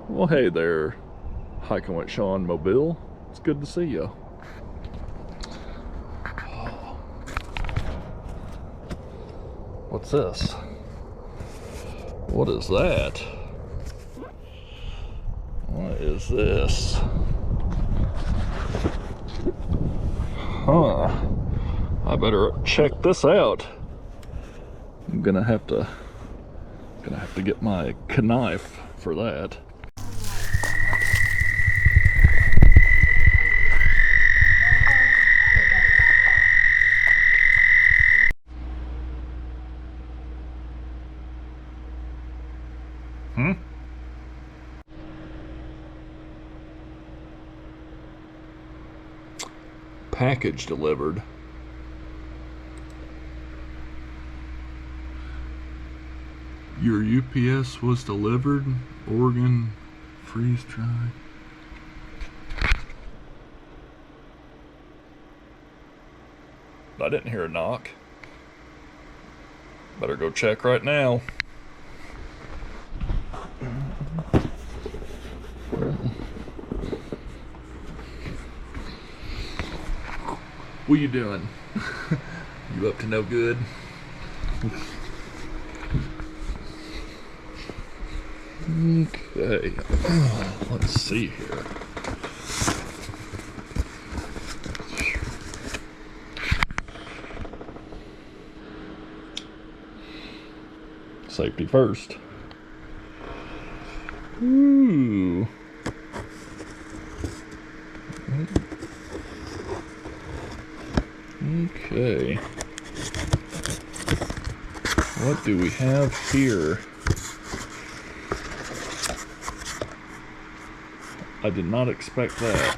Well, hey there, Hiking with Shawn Mobile. It's good to see you. What's this? What is that? What is this? Huh. I better check this out. I'm gonna have to get my knife for that. Package delivered. Your UPS was delivered. Oregon, freeze dry. I didn't hear a knock. Better go check right now. What you doing? You up to no good? Okay, let's see here. Safety first. Ooh. Okay. What do we have here? I did not expect that.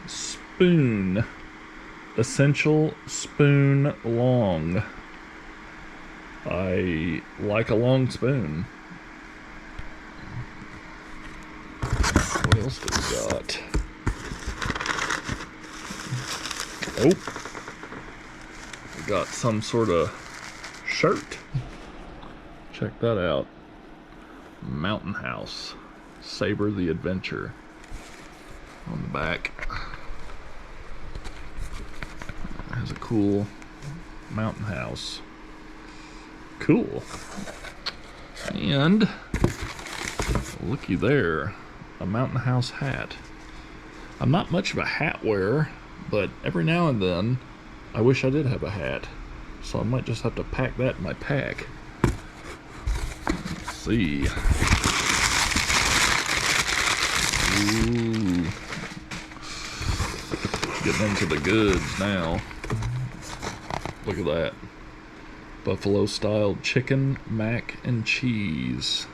Spoon. Essential spoon long. I like a long spoon. What else do we got? Oh, we got some sort of shirt. Check that out. Mountainhouse. Savor the adventure. On the back. It has a cool mountainhouse. Cool. And looky there. A mountainhouse hat. I'm not much of a hat wearer, but every now and then I wish I did have a hat, so I might just have to pack that in my pack. Let's see. Ooh. Getting into the goods now. Look at that. Buffalo style chicken mac and cheese.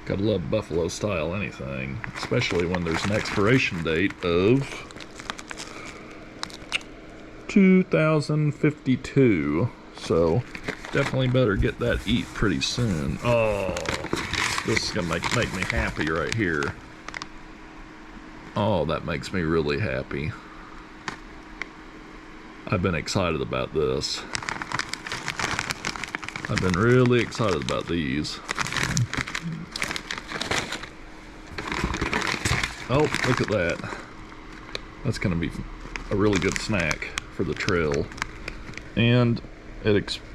Gotta love buffalo style anything, especially when there's an expiration date of 2052, so definitely better get that eat pretty soon. Oh, this is gonna make me happy right here. Oh, that makes me really happy. I've been excited about this. I've been really excited about these. Oh, look at that. That's gonna be a really good snack for the trail. And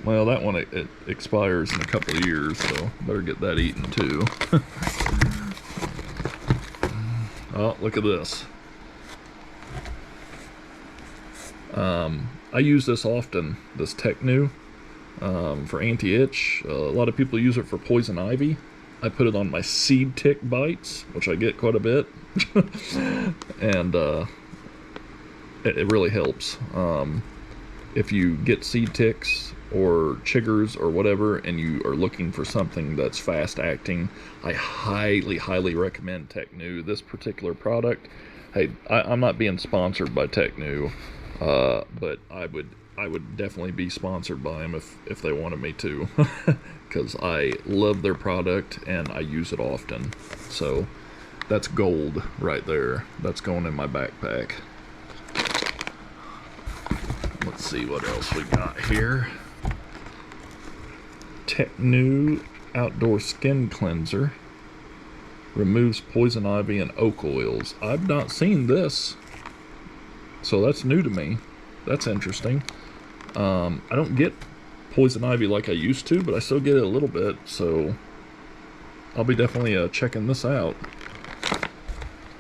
well, that one it expires in a couple of years, so better get that eaten too. Oh, look at this. I use this often, this Tichenor, for anti-itch. A lot of people use it for poison ivy. I put it on my seed tick bites, which I get quite a bit. And it really helps. If you get seed ticks or chiggers or whatever and you are looking for something that's fast acting, I highly recommend Tichenor. This particular product, hey, I'm not being sponsored by Tichenor, but I would definitely be sponsored by them if they wanted me to, because I love their product and I use it often. So that's gold right there. That's going in my backpack. Let's see what else we got here. Tichenor outdoor skin cleanser. Removes poison ivy and oak oils. I've not seen this, so that's new to me. That's interesting. I don't get poison ivy like I used to, but I still get it a little bit, so I'll be definitely checking this out.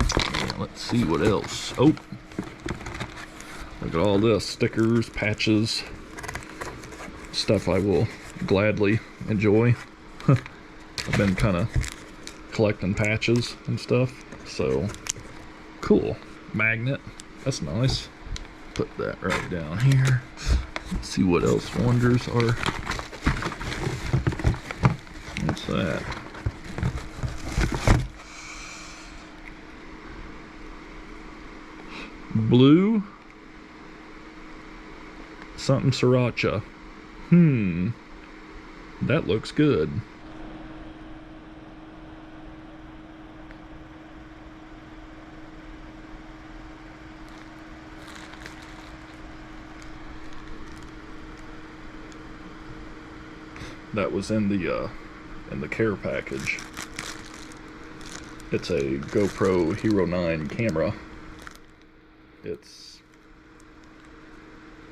Yeah, let's see what else. Oh, look at all this. Stickers, patches, stuff I will gladly enjoy. I've been kind of collecting patches and stuff, so cool. Magnet, that's nice. Put that right down here. Let's see what else wonders are. What's that? Blue something sriracha. That looks good. That was in the care package. It's a GoPro Hero 9 camera. It's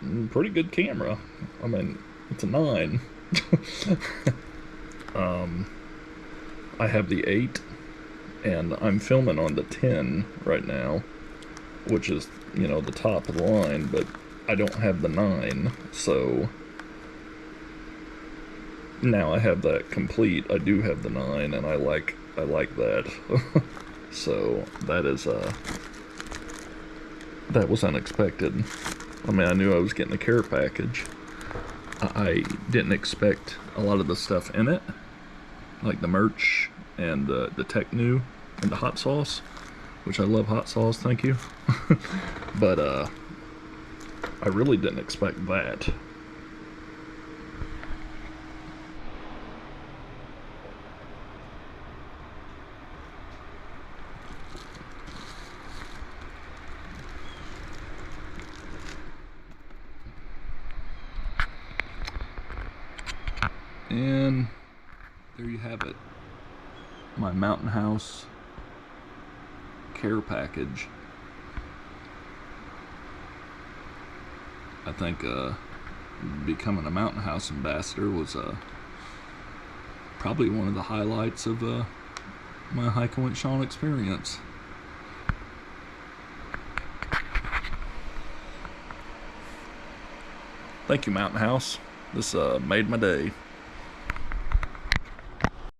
a pretty good camera. I mean, it's a 9. I have the 8, and I'm filming on the 10 right now, which is, you know, the top of the line, but I don't have the 9, so now I have that complete. I do have the 9, and I like that. So that is that was unexpected. I mean, I knew I was getting the care package. I didn't expect a lot of the stuff in it, like the merch and the Tichenor and the hot sauce, which I love hot sauce, thank you. But I really didn't expect that. And there you have it, my mountainhouse care package. I think becoming a mountainhouse ambassador was probably one of the highlights of my hiking with Shawn experience. Thank you, Mountain House. This made my day.